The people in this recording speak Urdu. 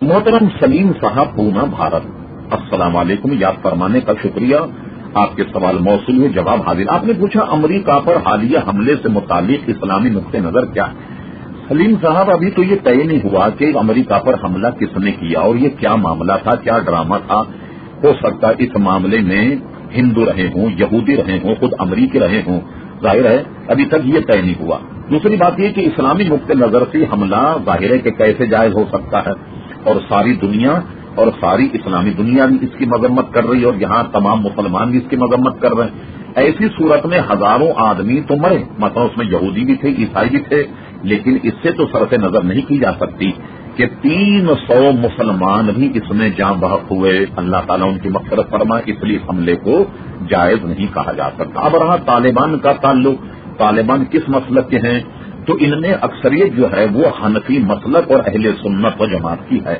محترم سلیم صاحب پونا بھارت، السلام علیکم، یاد فرمانے کا شکریہ۔ آپ کے سوال موصول ہوئے، جواب حاضر۔ آپ نے پوچھا امریکہ پر حالیہ حملے سے متعلق اسلامی نقطہ نظر کیا ہے؟ سلیم صاحب، ابھی تو یہ طے نہیں ہوا کہ امریکہ پر حملہ کس نے کیا اور یہ کیا معاملہ تھا، کیا ڈرامہ تھا۔ ہو سکتا ہے اس معاملے میں ہندو رہے ہوں، یہودی رہے ہوں، خود امریکی رہے ہوں، ظاہر ہے ابھی تک یہ طے نہیں ہوا۔ دوسری بات یہ کہ اسلامی نقطہ نظر سے حملہ ظاہر ہے کہ کیسے جائز ہو سکتا ہے، اور ساری دنیا اور ساری اسلامی دنیا بھی اس کی مذمت کر رہی ہے، اور یہاں تمام مسلمان بھی اس کی مذمت کر رہے ہیں۔ ایسی صورت میں ہزاروں آدمی تو مرے، مثلا اس میں یہودی بھی تھے، عیسائی بھی تھے، لیکن اس سے تو صرف نظر نہیں کی جا سکتی کہ 300 مسلمان بھی اس میں جاں بحق ہوئے۔ اللہ تعالیٰ ان کی مغفرت فرمائے، اس لیے حملے کو جائز نہیں کہا جا سکتا۔ اب رہا طالبان کا تعلق، طالبان کس مسلک کے ہیں؟ تو ان میں اکثریت جو ہے وہ حنفی مسلک اور اہل سنت و جماعت کی ہے۔